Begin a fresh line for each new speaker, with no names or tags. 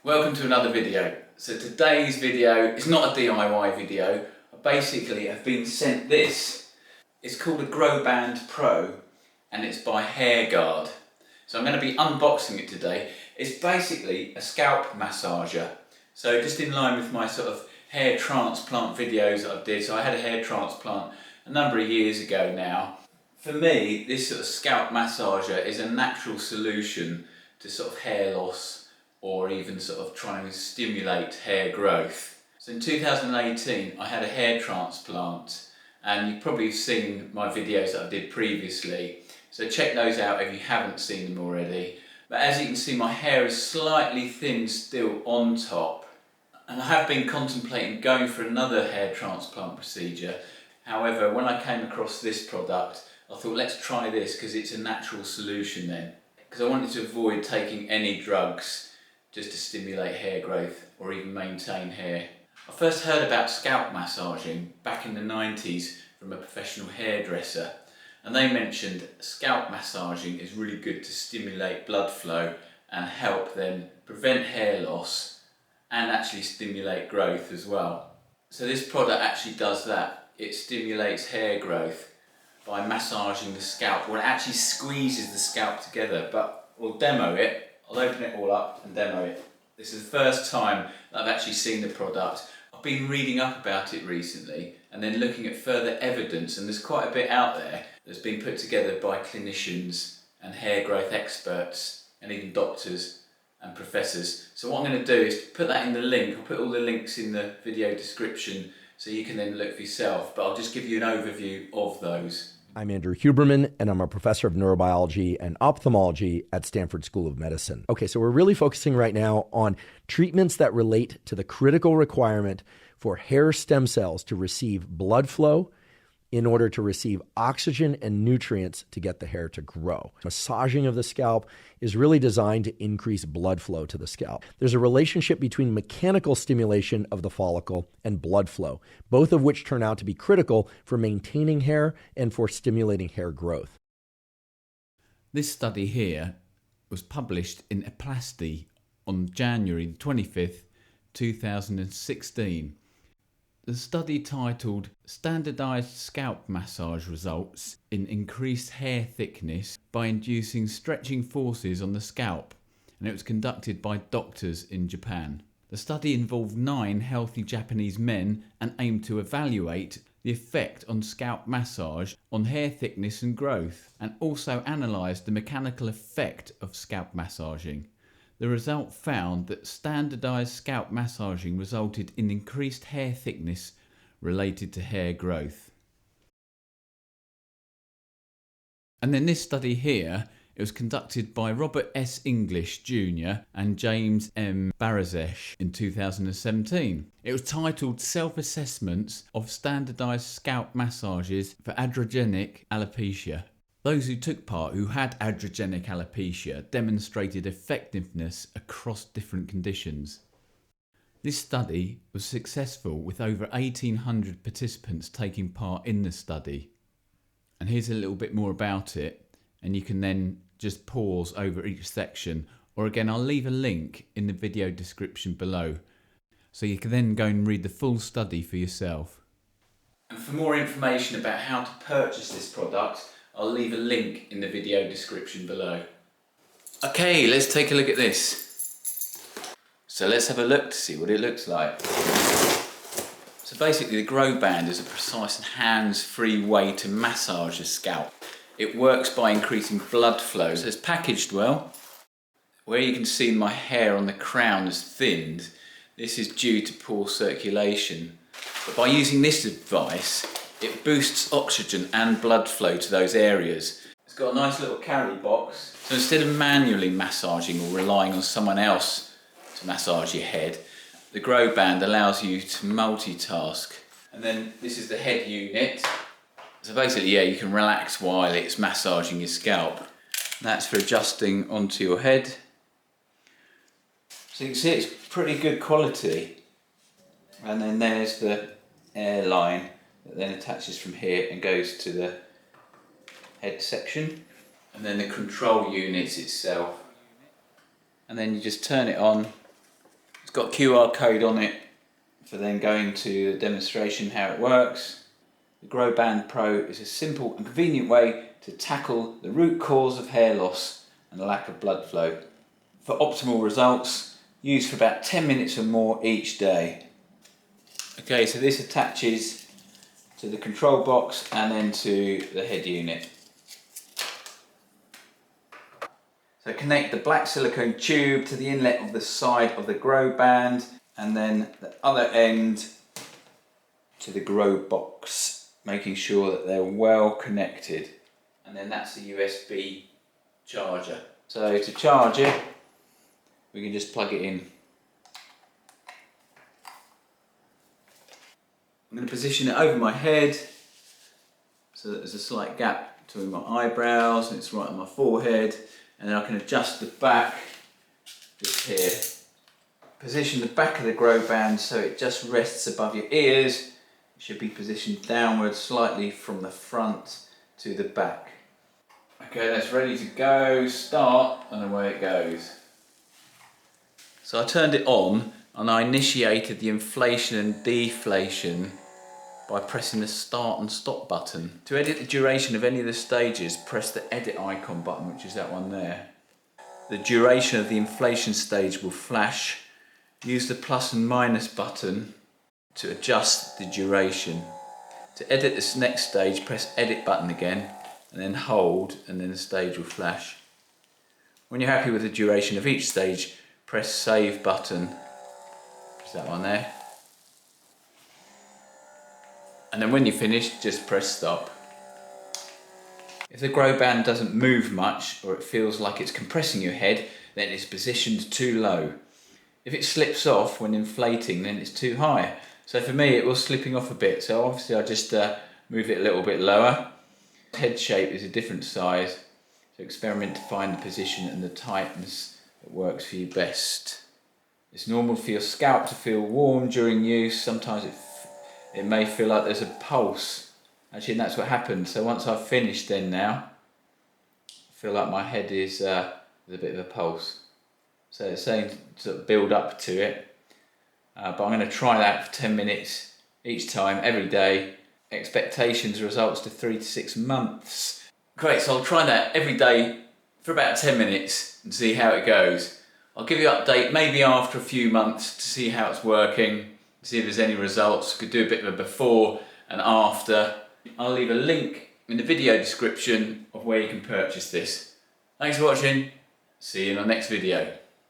Welcome to another video. So today's video is not a DIY video. I basically have been sent this. It's called a Growband Pro and it's by Hairguard. So I'm going to be unboxing it today. It's basically a scalp massager. So just in line with my sort of hair transplant videos that I did. So I had a hair transplant a number of years ago now. For me, this sort of scalp massager is a natural solution to sort of hair loss or even sort of trying to stimulate hair growth. So in 2018 I had a hair transplant and you've probably seen my videos that I did previously, so check those out if you haven't seen them already. But as you can see, my hair is slightly thin still on top, and I have been contemplating going for another hair transplant procedure. However, when I came across this product I thought, let's try this because it's a natural solution then, because I wanted to avoid taking any drugs just to stimulate hair growth or even maintain hair. I first heard about scalp massaging back in the 90s from a professional hairdresser, and they mentioned scalp massaging is really good to stimulate blood flow and help then prevent hair loss and actually stimulate growth as well. So this product actually does that. It stimulates hair growth by massaging the scalp. Well, it actually squeezes the scalp together, but we'll demo it. I'll open it all up and demo it. This is the first time that I've actually seen the product. I've been reading up about it recently and then looking at further evidence, and there's quite a bit out there that's been put together by clinicians and hair growth experts and even doctors and professors. So what I'm going to do is put that in the link. I'll put all the links in the video description so you can then look for yourself, but I'll just give you an overview of those.
I'm Andrew Huberman, and I'm a professor of neurobiology and ophthalmology at Stanford School of Medicine. Okay, so we're really focusing right now on treatments that relate to the critical requirement for hair stem cells to receive blood flow in order to receive oxygen and nutrients to get the hair to grow. Massaging of the scalp is really designed to increase blood flow to the scalp. There's a relationship between mechanical stimulation of the follicle and blood flow, both of which turn out to be critical for maintaining hair and for stimulating hair growth.
This study here was published in Aplasty on January 25th, 2016. The study titled Standardized Scalp Massage Results in Increased Hair Thickness by Inducing Stretching Forces on the Scalp, and it was conducted by doctors in Japan. The study involved 9 healthy Japanese men and aimed to evaluate the effect on scalp massage on hair thickness and growth, and also analysed the mechanical effect of scalp massaging. The result found that standardized scalp massaging resulted in increased hair thickness related to hair growth. And then this study here, it was conducted by Robert S. English Jr. and James M. Barazesh in 2017. It was titled Self-Assessments of Standardized Scalp Massages for Androgenic Alopecia. Those who took part who had androgenic alopecia demonstrated effectiveness across different conditions. This study was successful with over 1,800 participants taking part in the study. And here's a little bit more about it, and you can then just pause over each section, or again I'll leave a link in the video description below so you can then go and read the full study for yourself.
And for more information about how to purchase this product, I'll leave a link in the video description below. Okay, let's take a look at this. So let's have a look to see what it looks like. So basically the Growband is a precise and hands-free way to massage the scalp. It works by increasing blood flow, so it's packaged well. Where you can see my hair on the crown has thinned, this is due to poor circulation. But by using this device, it boosts oxygen and blood flow to those areas. It's got a nice little carry box, so instead of manually massaging or relying on someone else to massage your head, the Growband allows you to multitask. And then this is the head unit. So basically, yeah, you can relax while it's massaging your scalp. That's for adjusting onto your head. So you can see it's pretty good quality. And then there's the air line that then attaches from here and goes to the head section, and then the control unit itself, and then you just turn it on got a QR code on it for then going to the demonstration how it works. The Growband Pro is a simple and convenient way to tackle the root cause of hair loss and the lack of blood flow. For optimal results, use for about 10 minutes or more each day. Okay, so this attaches to the control box and then to the head unit. So connect the black silicone tube to the inlet of the side of the grow band and then the other end to the grow box, making sure that they're well connected. And then that's the USB charger. So to charge it, we can just plug it in. I'm going to position it over my head so that there's a slight gap between my eyebrows and it's right on my forehead. And then I can adjust the back just here. Position the back of the grow band so it just rests above your ears. It should be positioned downwards slightly from the front to the back. Okay, that's ready to go. Start, and away it goes. So I turned it on and I initiated the inflation and deflation by pressing the start and stop button. To edit the duration of any of the stages, press the edit icon button, which is that one there. The duration of the inflation stage will flash. Use the plus and minus button to adjust the duration. To edit this next stage, press edit button again and then hold, and then the stage will flash. When you're happy with the duration of each stage, press save button. Press that one there. And then when you're finished, just press stop. If the grow band doesn't move much or it feels like it's compressing your head, then it's positioned too low. If it slips off when inflating, then it's too high. So for me, it was slipping off a bit. So obviously I just move it a little bit lower. Head shape is a different size. So experiment to find the position and the tightness that works for you best. It's normal for your scalp to feel warm during use. Sometimes it may feel like there's a pulse. Actually, and that's what happened. So once I've finished then now, I feel like my head is there's a bit of a pulse. So it's saying to sort of build up to it. But I'm going to try that for 10 minutes each time, every day. Expectations results to 3 to 6 months. Great, so I'll try that every day for about 10 minutes and see how it goes. I'll give you an update maybe after a few months to see how it's working, see if there's any results. Could do a bit of a before and after. I'll leave a link in the video description of where you can purchase this. Thanks for watching. See you in the next video.